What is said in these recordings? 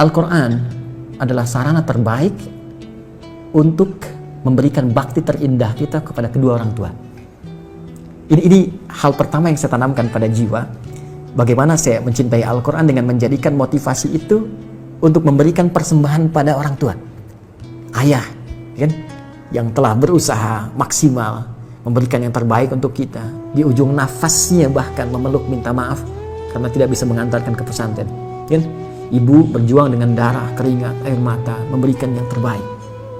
Al-Quran adalah sarana terbaik untuk memberikan bakti terindah kita kepada kedua orang tua. Ini hal pertama yang saya tanamkan pada jiwa. Bagaimana saya mencintai Al-Quran dengan menjadikan motivasi itu untuk memberikan persembahan pada orang tua. Ayah, kan, yang telah berusaha maksimal memberikan yang terbaik untuk kita. Di ujung nafasnya bahkan memeluk minta maaf karena tidak bisa mengantarkan ke pesantren. Kan? Ibu berjuang dengan darah, keringat, air mata, memberikan yang terbaik.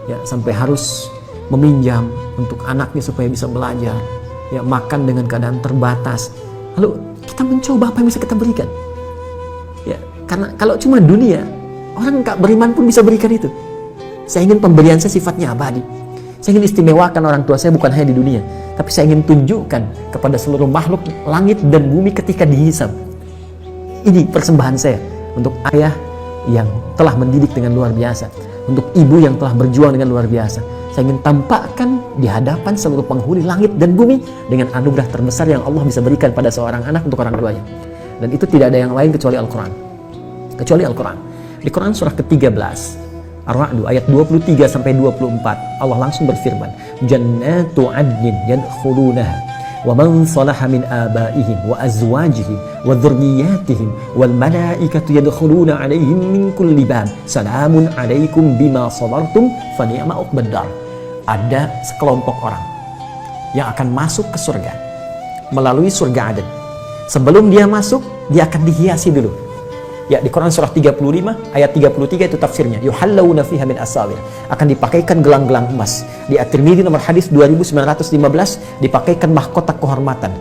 Ya, sampai harus meminjam untuk anaknya supaya bisa belajar. Ya, makan dengan keadaan terbatas. Lalu kita mencoba apa yang bisa kita berikan. Ya, karena kalau cuma dunia, orang nggak beriman pun bisa berikan itu. Saya ingin pemberian saya sifatnya abadi. Saya ingin istimewakan orang tua saya bukan hanya di dunia, tapi saya ingin tunjukkan kepada seluruh makhluk langit dan bumi ketika dihisab. Ini persembahan saya untuk ayah yang telah mendidik dengan luar biasa, untuk ibu yang telah berjuang dengan luar biasa. Saya ingin tampakkan di hadapan seluruh penghuni langit dan bumi dengan anugerah terbesar yang Allah bisa berikan pada seorang anak untuk orang tuanya. Dan itu tidak ada yang lain kecuali Al-Quran. Kecuali Al-Quran. Di Quran surah ke-13, Ar-Ra'd ayat 23 sampai 24, Allah langsung berfirman, "Jannatu 'adnin yadkhulunaha wa man salaha min abaihim wa azwajihim wa dhurriyyatihim wal malaikatu yadkhuluna 'alaihim min kulli bab salamun 'alaikum bima sabartum fa ni'ma 'uqbad dar." Ada sekelompok orang yang akan masuk ke surga melalui surga Aden. Sebelum dia masuk, dia akan dihiasi dulu. Ya, di Quran surah 35 ayat 33 itu tafsirnya. Yuhallawna fiha min asawir. Akan dipakaikan gelang-gelang emas. Di At-Tirmidzi nomor hadis 2915 dipakaikan mahkota kehormatan.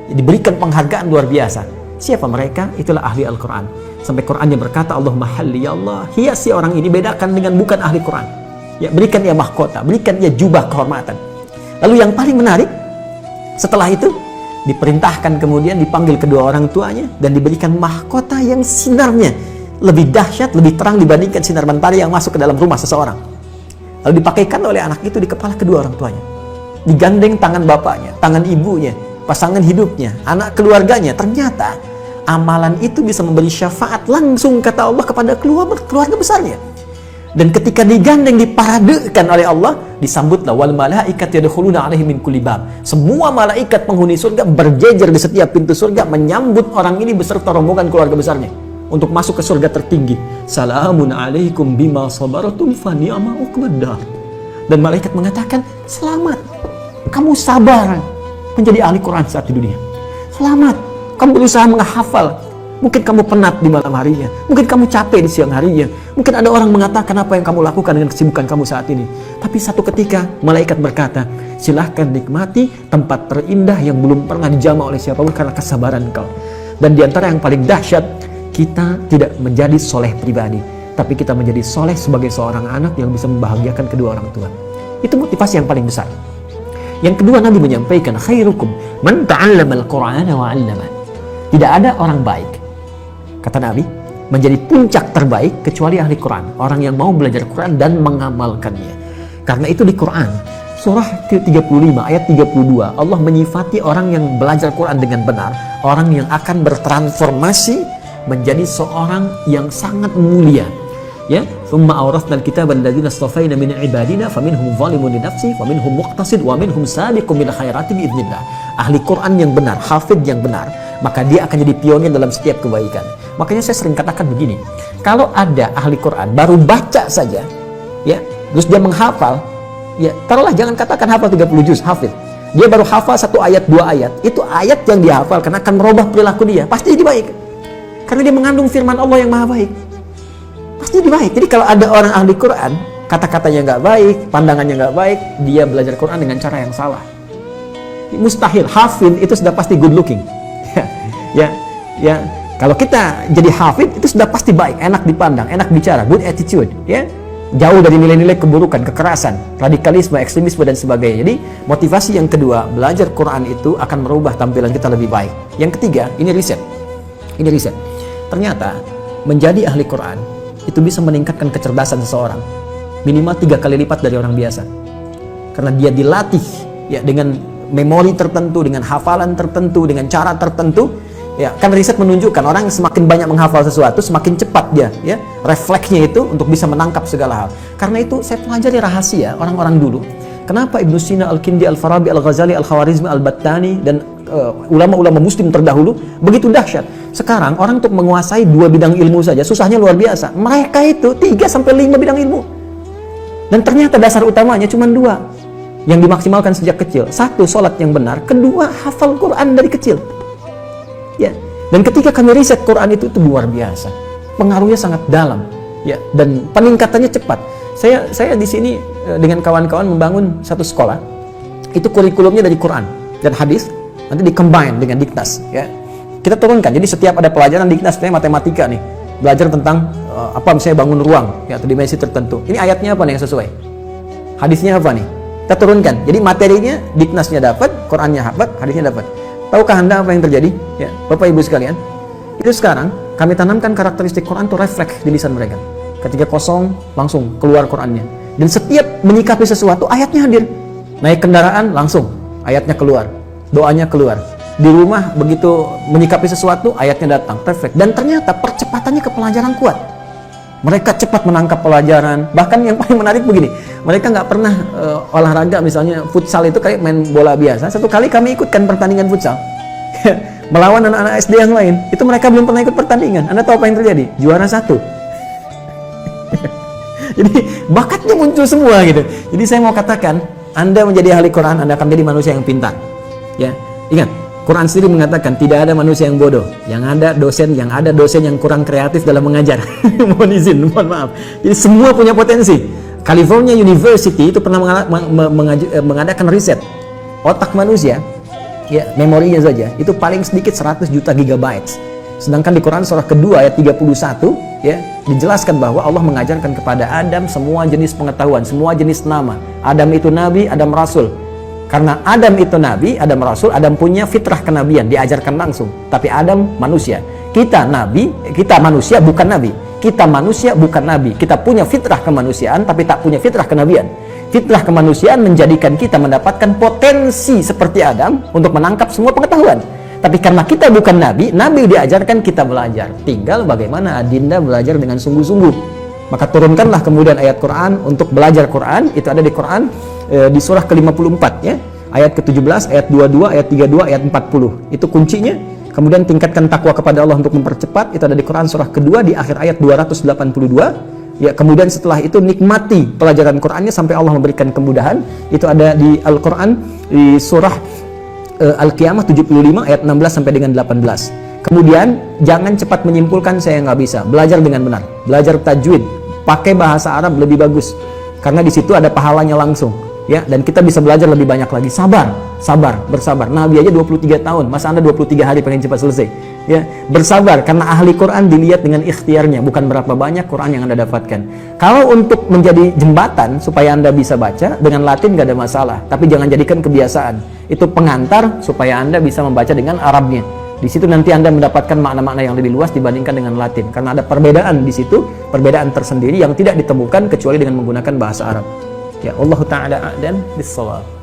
Diberikan penghargaan luar biasa. Siapa mereka? Itulah ahli Al-Quran. Sampai Qurannya berkata, Allahumma halli ya Allah, hiasi orang ini, bedakan dengan bukan ahli Quran. Ya, berikan ia mahkota, berikan ia jubah kehormatan. Lalu yang paling menarik, setelah itu diperintahkan kemudian dipanggil kedua orang tuanya dan diberikan mahkota yang sinarnya lebih dahsyat, lebih terang dibandingkan sinar mentari yang masuk ke dalam rumah seseorang. Lalu dipakaikan oleh anak itu di kepala kedua orang tuanya. Digandeng tangan bapaknya, tangan ibunya, pasangan hidupnya, anak keluarganya. Ternyata amalan itu bisa memberi syafaat langsung, kata Allah, kepada keluarga besarnya. Dan ketika digandeng, diparadekan oleh Allah, disambutlah wal malaikat yadkhuluna 'alaihim min kulli bab. Semua malaikat penghuni surga berjejer di setiap pintu surga menyambut orang ini beserta rombongan keluarga besarnya untuk masuk ke surga tertinggi. Salamun 'alaikum bima sabartum fa ni'ma 'uqbad dar. Dan malaikat mengatakan, selamat, kamu sabar menjadi ahli Quran saat di dunia. Selamat, kamu berusaha menghafal. Mungkin kamu penat di malam harinya, mungkin kamu capek di siang harinya, mungkin ada orang mengatakan apa yang kamu lakukan dengan kesibukan kamu saat ini. Tapi satu ketika malaikat berkata, silahkan nikmati tempat terindah yang belum pernah dijamah oleh siapapun karena kesabaran kau. Dan diantara yang paling dahsyat, kita tidak menjadi soleh pribadi, tapi kita menjadi soleh sebagai seorang anak yang bisa membahagiakan kedua orang tua. Itu motivasi yang paling besar. Yang kedua, Nabi menyampaikan, khairukum man ta'allama al-Qur'ana wa 'allama. Tidak ada orang baik, kata Nabi, menjadi puncak terbaik kecuali ahli Quran, orang yang mau belajar Quran dan mengamalkannya. Karena itu di Quran surah 35 ayat 32 Allah menyifati orang yang belajar Quran dengan benar, orang yang akan bertransformasi menjadi seorang yang sangat mulia. Ya, thumma awrathnal kitaba alladziina istafaina min ibadina faminhum zalimun li nafsihi faminhum muqtasid wa minhum sabiqun bil khairati biidznillah. Ahli Quran yang benar, hafidh yang benar, maka dia akan jadi pionir dalam setiap kebaikan. Makanya saya sering katakan begini, kalau ada ahli Quran baru baca saja, ya, terus dia menghafal, ya, taruhlah jangan katakan hafal 30 juz, hafidh. Dia baru hafal 1 ayat, 2 ayat, itu ayat yang dia hafal karena akan merubah perilaku dia, pasti jadi baik. Karena dia mengandung firman Allah yang maha baik. Pasti jadi baik. Jadi kalau ada orang ahli Quran, kata-katanya nggak baik, pandangannya nggak baik, dia belajar Quran dengan cara yang salah. Mustahil. Hafidh itu sudah pasti good looking. Ya. Kalau kita jadi hafidh itu sudah pasti baik, enak dipandang, enak bicara, good attitude. Ya, jauh dari nilai-nilai keburukan, kekerasan, radikalisme, ekstremisme dan sebagainya. Jadi motivasi yang kedua, belajar Quran itu akan merubah tampilan kita lebih baik. Yang ketiga, ini riset. Ternyata menjadi ahli Quran itu bisa meningkatkan kecerdasan seseorang minimal 3 kali lipat dari orang biasa, karena dia dilatih ya dengan memori tertentu, dengan hafalan tertentu, dengan cara tertentu Ya, kan riset menunjukkan orang semakin banyak menghafal sesuatu, semakin cepat dia, ya, refleksnya itu untuk bisa menangkap segala hal. Karena itu saya pelajari rahasia orang-orang dulu. Kenapa Ibnu Sina, Al-Kindi, Al-Farabi, Al-Ghazali, Al-Khawarizmi, Al-Battani, dan ulama-ulama muslim terdahulu begitu dahsyat. Sekarang orang untuk menguasai 2 bidang ilmu saja susahnya luar biasa. Mereka itu 3-5 bidang ilmu. Dan ternyata dasar utamanya cuma 2 yang dimaksimalkan sejak kecil. 1, sholat yang benar. 2, hafal Quran dari kecil. Ya, dan ketika kami riset Quran itu luar biasa, pengaruhnya sangat dalam, ya, dan peningkatannya cepat. Saya di sini dengan kawan-kawan membangun satu sekolah, itu kurikulumnya dari Quran dan hadis, nanti di-combine dengan Diknas, ya. Kita turunkan, jadi setiap ada pelajaran Diknas, misalnya matematika nih, belajar tentang misalnya bangun ruang, ya, atau dimensi tertentu. Ini ayatnya apa nih yang sesuai? Hadisnya apa nih? Kita turunkan. Jadi materinya Diknasnya dapat, Qurannya dapat, hadisnya dapat. Tahukah Anda apa yang terjadi? Ya, Bapak Ibu sekalian, itu sekarang kami tanamkan karakteristik Quran itu refleks di lisan mereka. Ketika kosong, langsung keluar Qurannya. Dan setiap menyikapi sesuatu, ayatnya hadir. Naik kendaraan, langsung ayatnya keluar, doanya keluar. Di rumah, begitu menyikapi sesuatu, ayatnya datang, refleks. Dan ternyata percepatannya ke pelajaran kuat. Mereka cepat menangkap pelajaran. Bahkan yang paling menarik begini, mereka nggak pernah olahraga, misalnya futsal itu kayak main bola biasa. Satu kali kami ikutkan pertandingan futsal melawan anak-anak SD yang lain. Itu mereka belum pernah ikut pertandingan. Anda tahu apa yang terjadi? Juara 1. Jadi bakatnya muncul semua gitu. Jadi saya mau katakan, Anda menjadi ahli Quran, Anda akan menjadi manusia yang pintar. Ya, ingat, Quran sendiri mengatakan tidak ada manusia yang bodoh. Yang ada dosen yang kurang kreatif dalam mengajar. Mohon izin, mohon maaf. Jadi semua punya potensi. California University itu pernah mengadakan riset otak manusia, ya, memorinya saja itu paling sedikit 100 juta gigabytes. Sedangkan di Quran surah kedua ayat 31, ya, dijelaskan bahwa Allah mengajarkan kepada Adam semua jenis pengetahuan, semua jenis nama. Adam itu nabi, Adam rasul. Karena Adam itu nabi, Adam rasul, Adam punya fitrah kenabian, diajarkan langsung. Tapi Adam manusia. Kita nabi, kita manusia bukan nabi. Kita manusia bukan nabi. Kita punya fitrah kemanusiaan tapi tak punya fitrah kenabian. Fitrah kemanusiaan menjadikan kita mendapatkan potensi seperti Adam untuk menangkap semua pengetahuan. Tapi karena kita bukan nabi, nabi diajarkan kita belajar. Tinggal bagaimana Adinda belajar dengan sungguh-sungguh. Maka turunkanlah kemudian ayat Quran untuk belajar Quran. Itu ada di Quran di surah ke-54, ya. Ayat ke-17, ayat 22, ayat 32, ayat 40. Itu kuncinya. Kemudian tingkatkan takwa kepada Allah untuk mempercepat. Itu ada di Quran surah kedua di akhir ayat 282. Ya, kemudian setelah itu nikmati pelajaran Qurannya sampai Allah memberikan kemudahan. Itu ada di Al-Quran di surah Al-Qiyamah 75 ayat 16 sampai dengan 18. Kemudian jangan cepat menyimpulkan saya nggak bisa. Belajar dengan benar. Belajar tajwid. Pakai bahasa Arab lebih bagus. Karena di situ ada pahalanya langsung, ya, dan kita bisa belajar lebih banyak lagi. Sabar, bersabar. Nabi aja 23 tahun, masa Anda 23 hari pengen cepat selesai? Ya, bersabar karena ahli Quran dilihat dengan ikhtiarnya, bukan berapa banyak Quran yang Anda dapatkan. Kalau untuk menjadi jembatan supaya Anda bisa baca dengan Latin gak ada masalah, tapi jangan jadikan kebiasaan. Itu pengantar supaya Anda bisa membaca dengan Arabnya. Di situ nanti Anda mendapatkan makna-makna yang lebih luas dibandingkan dengan Latin, karena ada perbedaan di situ, perbedaan tersendiri yang tidak ditemukan kecuali dengan menggunakan bahasa Arab. Ya, Allah Ta'ala a'lam bis-shawab.